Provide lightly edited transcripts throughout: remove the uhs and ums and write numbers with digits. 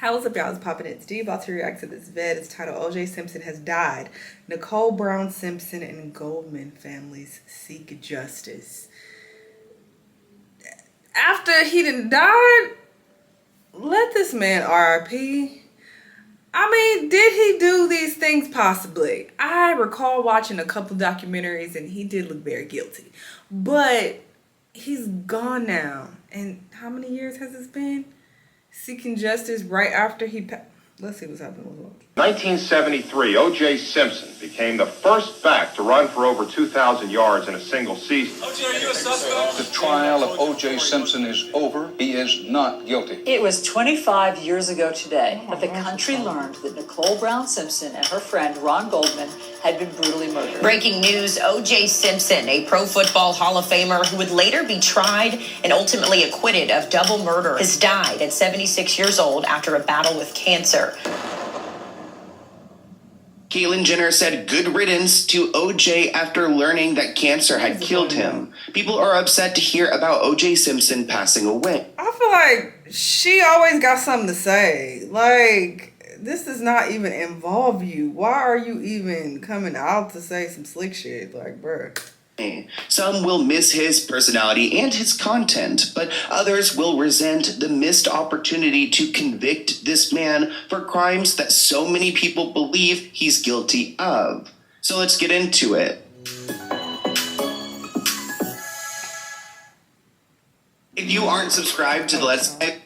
Hi, what's up, y'all? It's Poppin' It's D. About to react to this vid. It's titled O.J. Simpson Has Died. Nicole Brown Simpson and Goldman families seek justice. After he done died, let this man R.I.P. I mean, did he do these things? Possibly. I recall watching a couple documentaries and he did look very guilty. But he's gone now. And how many years has this been? Seeking justice right after he passed. Let's see what's happening. 1973, O.J. Simpson became the first back to run for over 2,000 yards in a single season. O.J., are you a suspect? The trial of O.J. Simpson is over. He is not guilty. It was 25 years ago today that the country learned that Nicole Brown Simpson and her friend Ron Goldman had been brutally murdered. Breaking news, O.J. Simpson, a Pro Football Hall of Famer who would later be tried and ultimately acquitted of double murder, has died at 76 years old after a battle with cancer. Caitlyn Jenner said good riddance to O.J. after learning that cancer had killed him. People are upset to hear about O.J. Simpson passing away. I feel like she always got something to say. Like, this does not even involve you. Why are you even coming out to say some slick shit? Like, bruh. Some will miss his personality and his content, but others will resent the missed opportunity to convict this man for crimes that so many people believe he's guilty of. So let's get into it. If you aren't subscribed to the Let's Play,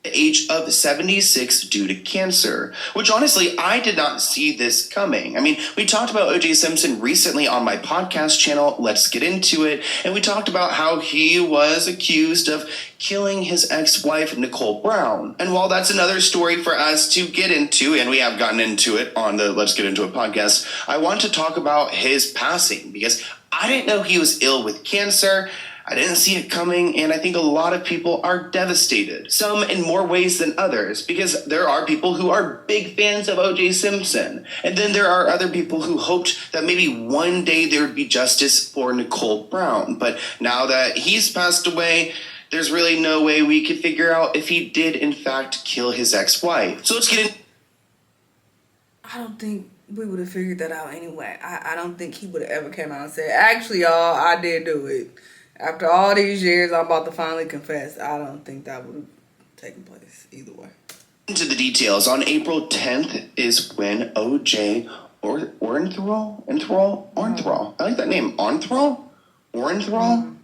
the age of 76 due to cancer, which honestly, I did not see this coming. I mean, we talked about O.J. Simpson recently on my podcast channel, Let's Get Into It, and we talked about how he was accused of killing his ex-wife, Nicole Brown. And while that's another story for us to get into, and we have gotten into it on the Let's Get Into It podcast, I want to talk about his passing, because I didn't know he was ill with cancer. I didn't see it coming, and I think a lot of people are devastated. Some in more ways than others, because there are people who are big fans of O.J. Simpson. And then there are other people who hoped that maybe one day there would be justice for Nicole Brown. But now that he's passed away, there's really no way we could figure out if he did, in fact, kill his ex-wife. So let's get in. I don't think we would have figured that out anyway. I don't think he would have ever came out and said, actually, y'all, I did do it. After all these years, I'm about to finally confess. I don't think that would have taken place either way. Into the details, on April 10th is when O.J. Orenthal? I like that name. Orenthal?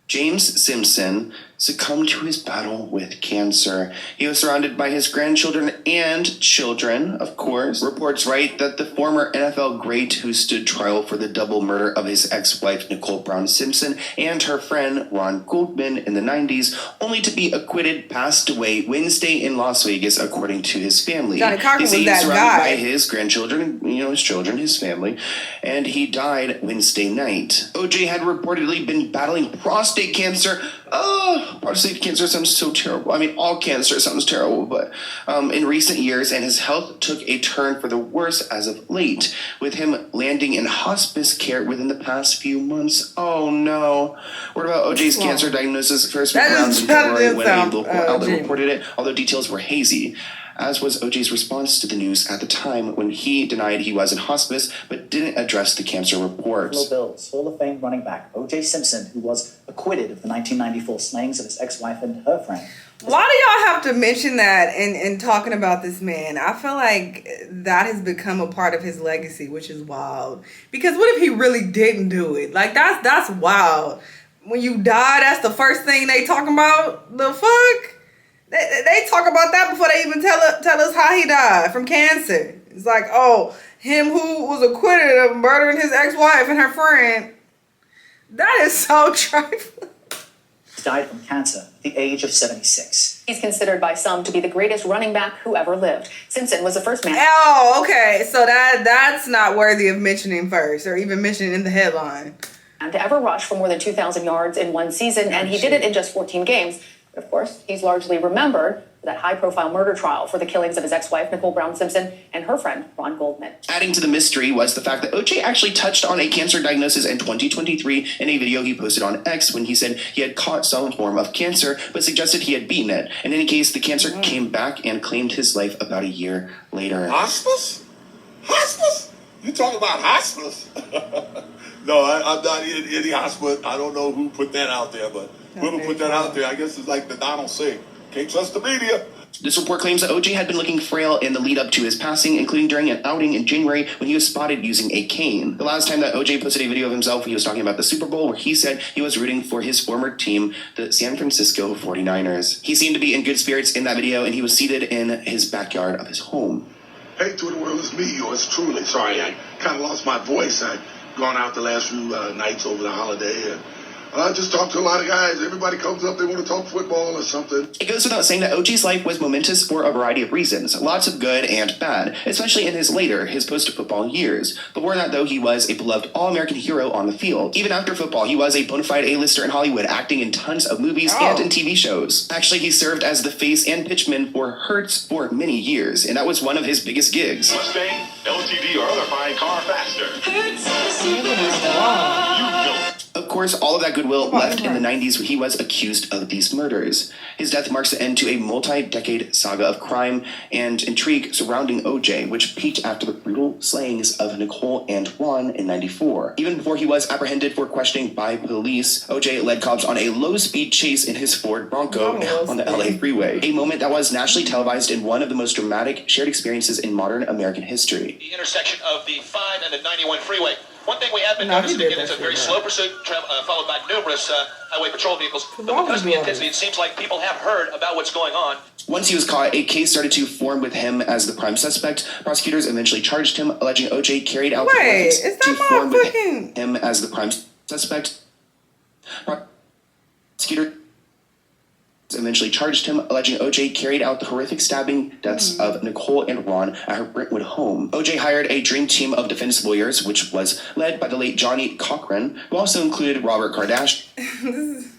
James Simpson succumbed to his battle with cancer. He was surrounded by his grandchildren and children, of course. Reports write that the former NFL great who stood trial for the double murder of his ex-wife Nicole Brown Simpson and her friend Ron Goldman in the 90s, only to be acquitted, passed away Wednesday in Las Vegas, according to his family. Johnny Cochran was that guy. Surrounded by his grandchildren, his children, his family, and he died Wednesday night. O.J. had reportedly been battling prostate cancer. Prostate cancer sounds so terrible. I mean, all cancer sounds terrible, but in recent years, and his health took a turn for the worse as of late, with him landing in hospice care within the past few months. Oh no. What about O.J.'s cancer diagnosis first week around in February when a local outlet reported it, although details were hazy, as was O.J.'s response to the news at the time when he denied he was in hospice but didn't address the cancer reports. Buffalo Bills Hall of Fame running back O.J. Simpson, who was acquitted of the 1994 slayings of his ex-wife and her friend. Why do y'all have to mention that in talking about this man? I feel like that has become a part of his legacy, which is wild. Because what if he really didn't do it? Like, that's wild. When you die, that's the first thing they talking about? The fuck? They talk about that before they even tell us how he died from cancer. It's like, oh, him who was acquitted of murdering his ex-wife and her friend. That is so trifling. He died from cancer at the age of 76. He's considered by some to be the greatest running back who ever lived. Simpson was the first man. Oh, okay. So that's not worthy of mentioning first, or even mentioning in the headline. And to ever rush for more than 2,000 yards in one season, and he did it in just 14 games. Of course, he's largely remembered for that high-profile murder trial for the killings of his ex-wife, Nicole Brown Simpson, and her friend, Ron Goldman. Adding to the mystery was the fact that OJ actually touched on a cancer diagnosis in 2023 in a video he posted on X when he said he had caught some form of cancer, but suggested he had beaten it. In any case, the cancer came back and claimed his life about a year later. Hospice? Hospice? You talking about hospice? No, I'm not in any hospice. I don't know who put that out there, but whoever put that out there, I guess it's like the Donald say, can't trust the media. This report claims that OJ had been looking frail in the lead up to his passing, including during an outing in January when he was spotted using a cane. The last time that OJ posted a video of himself, he was talking about the Super Bowl, where he said he was rooting for his former team, the San Francisco 49ers. He seemed to be in good spirits in that video, and he was seated in his backyard of his home. Hey, Twitter world, it's me, yours truly. Sorry, I kind of lost my voice. I've gone out the last few nights over the holiday, and I just talked to a lot of guys. Everybody comes up, they want to talk football or something. It goes without saying that OJ's life was momentous for a variety of reasons, lots of good and bad, especially in his post-football years. Before that, though, he was a beloved all-American hero on the field. Even after football, he was a bona fide A-lister in Hollywood, acting in tons of movies and in TV shows. Actually, he served as the face and pitchman for Hertz for many years, and that was one of his biggest gigs. Mustang, LTD, or other fine car faster. Of course, all of that goodwill left in the 90s when he was accused of these murders. His death marks the end to a multi-decade saga of crime and intrigue surrounding OJ, which peaked after the brutal slayings of Nicole and Ron in 94. Even before he was apprehended for questioning by police, OJ led cops on a low-speed chase in his Ford Bronco on the LA freeway, a moment that was nationally televised in one of the most dramatic shared experiences in modern American history. The intersection of the 5 and the 91 freeway. One thing we have been noticing, again, is a very slow pursuit, followed by numerous highway patrol vehicles. But because of the intensity, it seems like people have heard about what's going on. Once he was caught, a case started to form with him as the prime suspect. Prosecutors eventually charged him, alleging OJ carried out the ethics to form with him as the prime suspect. Prosecutors eventually charged him, alleging OJ carried out the horrific stabbing deaths of Nicole and Ron at her Brentwood home. OJ hired a dream team of defense lawyers, which was led by the late Johnny Cochran, who also included Robert Kardashian.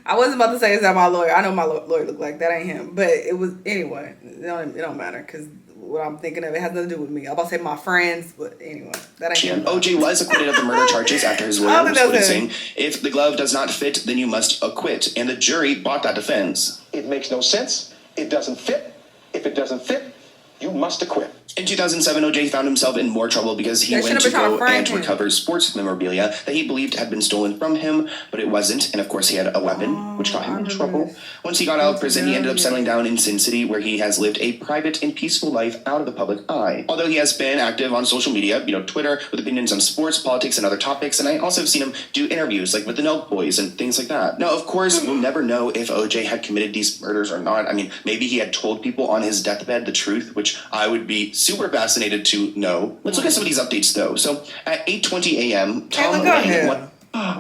I wasn't about to say, is that my lawyer? I know my lawyer looked like that. Ain't him. But it was, anyway, it don't matter, because what I'm thinking of, it has nothing to do with me. I'm about to say my friends, but anyway, that ain't him. OJ was acquitted of the murder charges after his lawyer was quoted saying, "If the glove does not fit, then you must acquit." And the jury bought that defense. It makes no sense. It doesn't fit. If it doesn't fit, you must acquit. In 2007, OJ found himself in more trouble because he went to go and recover sports memorabilia that he believed had been stolen from him, but it wasn't. And of course, he had a weapon, which got him in trouble. Once he got out of prison, he ended up settling down in Sin City, where he has lived a private and peaceful life out of the public eye. Although he has been active on social media, Twitter, with opinions on sports, politics, and other topics. And I also have seen him do interviews, like with the Nelk Boys and things like that. Now, of course, we'll never know if OJ had committed these murders or not. I mean, maybe he had told people on his deathbed the truth, which I would be super fascinated to know. Let's look at some of these updates, though. So, at 8:20 a.m., Tom Lang...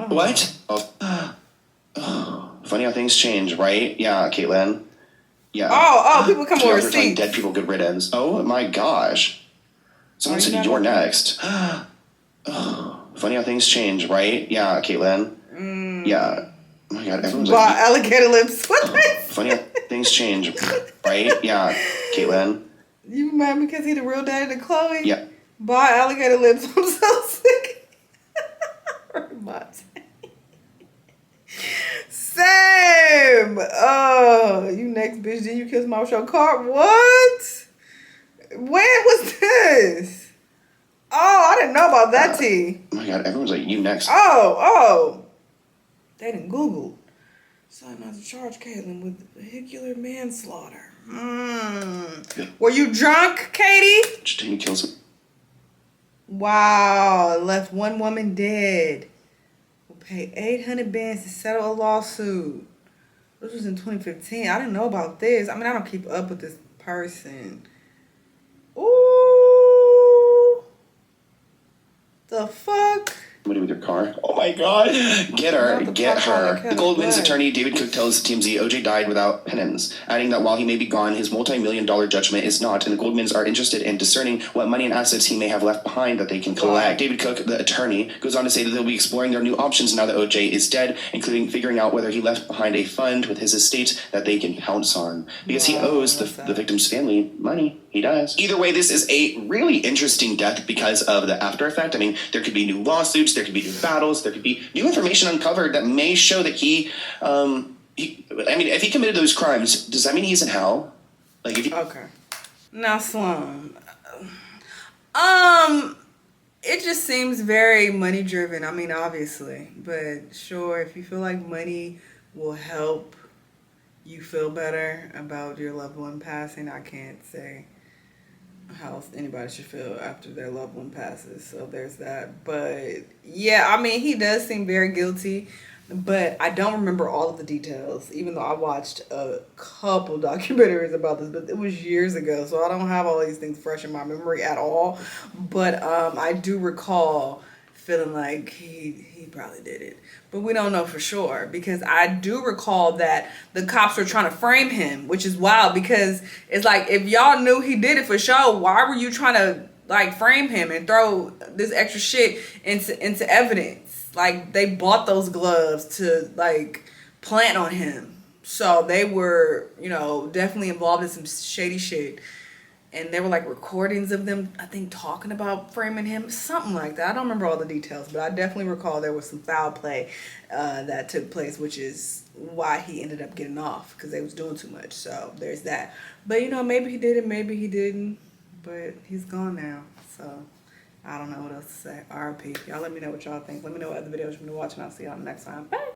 What? Funny how things change, right? Yeah, Caitlin. Yeah. Oh, people come over receipts. Dead people, good riddance. Oh my gosh. Someone said you're next. Funny how things change, right? Yeah, Caitlin. Yeah. Oh my god, everyone's like... alligator lips. Funny how things change, right? Yeah, Caitlin. You mad because he the real daddy to Chloe? Yeah. Bye, alligator lips. I'm so sick. Same. Oh, you next, bitch. Did you kiss my show card? What? When was this? Oh, I didn't know about that tea. Oh my god, everyone's like, you next. Oh. They didn't Google. Decided not to charge Caitlin with vehicular manslaughter. Were you drunk, Katie? Just didn't kill some. Wow, left one woman dead. Will pay 800 bands to settle a lawsuit. This was in 2015. I didn't know about this. I mean, I don't keep up with this person. Ooh. The fuck? Somebody with your car. Oh my God. Get her. Get her. The Goldman's attorney, David Cook, tells TMZ OJ died without penance, adding that while he may be gone, his multi-million-dollar judgment is not, and the Goldmans are interested in discerning what money and assets he may have left behind that they can collect. David Cook, the attorney, goes on to say that they'll be exploring their new options now that OJ is dead, including figuring out whether he left behind a fund with his estate that they can pounce on. Because he owes the victim's family money. He does. Either way, this is a really interesting death because of the after effect. I mean, there could be new lawsuits, there could be new battles, there could be new information uncovered that may show that I mean, if he committed those crimes, does that mean he's in hell? Like, if okay. Now, Sloan. It just seems very money driven. I mean, obviously, but sure, if you feel like money will help you feel better about your loved one passing, I can't say how anybody should feel after their loved one passes. So there's that. But yeah, I mean, he does seem very guilty, but I don't remember all of the details, even though I watched a couple documentaries about this, but it was years ago, so I don't have all these things fresh in my memory at all. But I do recall feeling like he probably did it, but we don't know for sure, because I do recall that the cops were trying to frame him, which is wild, because it's like, if y'all knew he did it for sure, why were you trying to like frame him and throw this extra shit into evidence? Like, they bought those gloves to like plant on him, so they were, you know, definitely involved in some shady shit. And there were like recordings of them, I think, talking about framing him, something like that. I don't remember all the details, but I definitely recall there was some foul play that took place, which is why he ended up getting off, because they was doing too much. So there's that. But, you know, maybe he did it, maybe he didn't. But he's gone now. So I don't know what else to say. RIP. Y'all let me know what y'all think. Let me know what other videos you want to watch, and I'll see y'all next time. Bye.